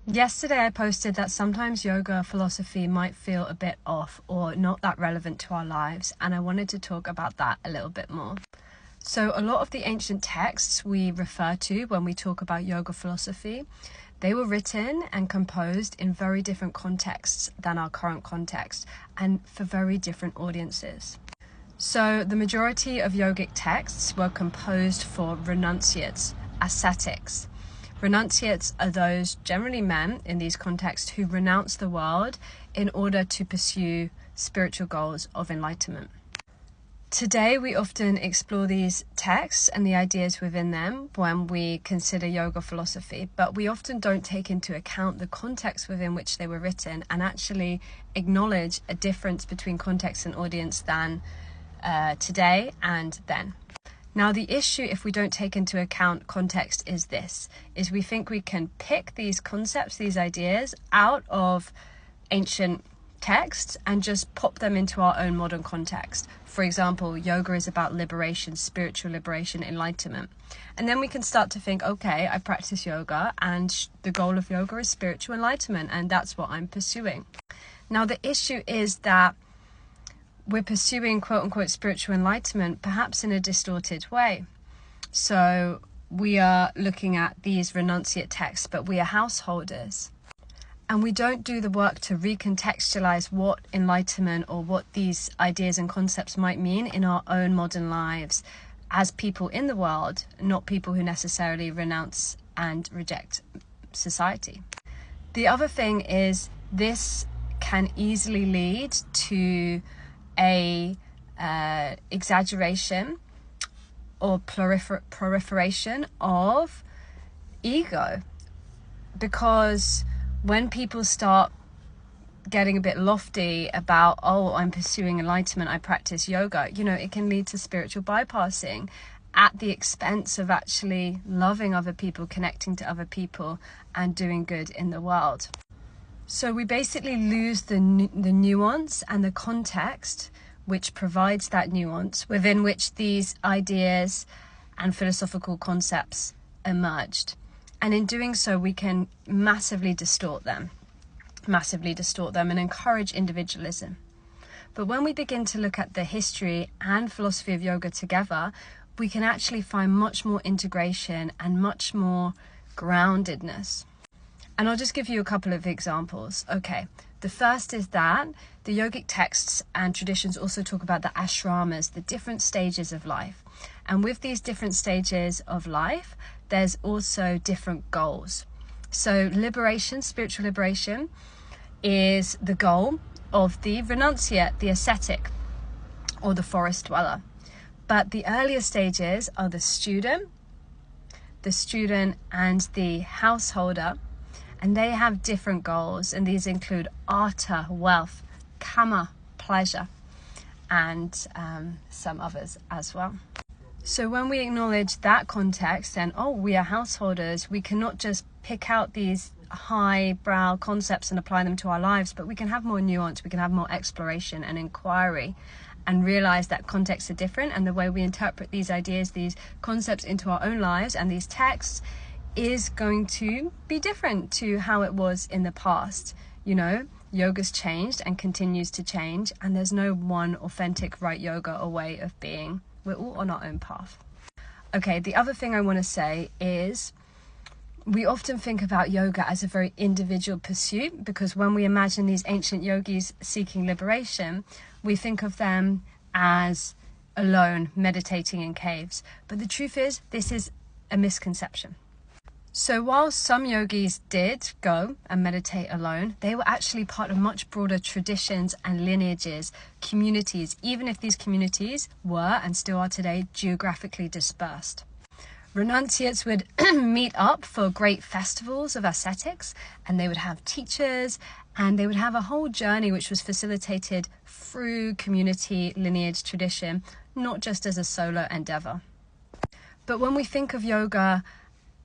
Yesterday I posted that sometimes yoga philosophy might feel a bit off or not that relevant to our lives, and I wanted to talk about that a little bit more. So a lot of the ancient texts we refer to when we talk about yoga philosophy, they were written and composed in very different contexts than our current context and for very different audiences. So the majority of yogic texts were composed for renunciates, ascetics. Renunciates are those, generally men in these contexts, who renounce the world in order to pursue spiritual goals of enlightenment. Today we often explore these texts and the ideas within them when we consider yoga philosophy, but we often don't take into account the context within which they were written and actually acknowledge a difference between context and audience than today and then. Now, the issue, if we don't take into account context, is we think we can pick these concepts, these ideas out of ancient texts and just pop them into our own modern context. For example, yoga is about liberation, spiritual liberation, enlightenment. And then we can start to think, okay, I practice yoga and the goal of yoga is spiritual enlightenment, and that's what I'm pursuing. Now, the issue is that we're pursuing quote-unquote spiritual enlightenment perhaps in a distorted way. So we are looking at these renunciate texts, but we are householders. And we don't do the work to recontextualize what enlightenment or what these ideas and concepts might mean in our own modern lives as people in the world, not people who necessarily renounce and reject society. The other thing is this can easily lead to a exaggeration or proliferation of ego, because when people start getting a bit lofty about, oh, I'm pursuing enlightenment, I practice yoga, it can lead to spiritual bypassing at the expense of actually loving other people, connecting to other people, and doing good in the world. So we basically lose the nuance and the context which provides that nuance within which these ideas and philosophical concepts emerged. And in doing so, we can massively distort them and encourage individualism. But when we begin to look at the history and philosophy of yoga together, we can actually find much more integration and much more groundedness. And I'll just give you a couple of examples. Okay, the first is that the yogic texts and traditions also talk about the ashramas, the different stages of life. And with these different stages of life, there's also different goals. So liberation, spiritual liberation, is the goal of the renunciate, the ascetic, or the forest dweller. But the earlier stages are the student and the householder, and they have different goals, and these include artha, wealth, kama, pleasure, and some others as well. So when we acknowledge that context and, we are householders, we cannot just pick out these highbrow concepts and apply them to our lives, but we can have more nuance, we can have more exploration and inquiry, and realize that contexts are different, and the way we interpret these ideas, these concepts into our own lives and these texts is going to be different to how it was in the past. Yoga's changed and continues to change, and there's no one authentic right yoga or way of being. We're all on our own path. Okay, the other thing I want to say is we often think about yoga as a very individual pursuit, because when we imagine these ancient yogis seeking liberation, we think of them as alone, meditating in caves. But the truth is, this is a misconception. So while some yogis did go and meditate alone, they were actually part of much broader traditions and lineages, communities, even if these communities were and still are today geographically dispersed. Renunciates would meet up for great festivals of ascetics, and they would have teachers, and they would have a whole journey which was facilitated through community, lineage, tradition, not just as a solo endeavor. But when we think of yoga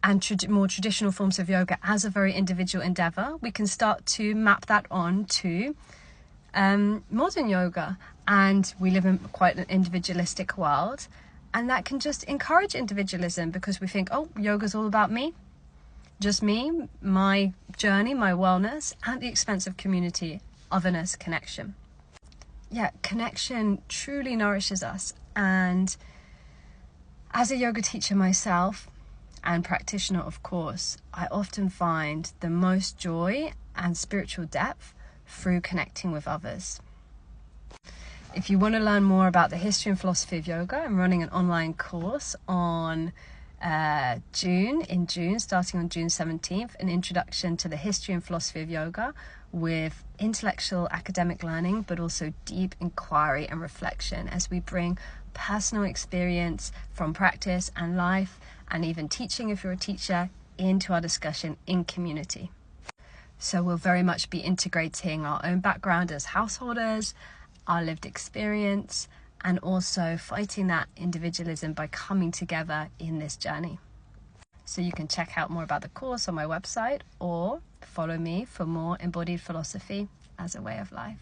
and more traditional forms of yoga as a very individual endeavor, we can start to map that on to modern yoga. And we live in quite an individualistic world, and that can just encourage individualism, because we think, yoga's all about me. Just me, my journey, my wellness, at the expense of community, otherness, connection. Yeah, connection truly nourishes us. And as a yoga teacher myself, and practitioner, of course, I often find the most joy and spiritual depth through connecting with others. If you want to learn more about the history and philosophy of yoga, I'm running an online course on June, starting on June 17th, an introduction to the history and philosophy of yoga with intellectual academic learning, but also deep inquiry and reflection as we bring personal experience from practice and life, and even teaching if you're a teacher, into our discussion in community. So we'll very much be integrating our own background as householders, our lived experience, and also fighting that individualism by coming together in this journey. So you can check out more about the course on my website or follow me for more embodied philosophy as a way of life.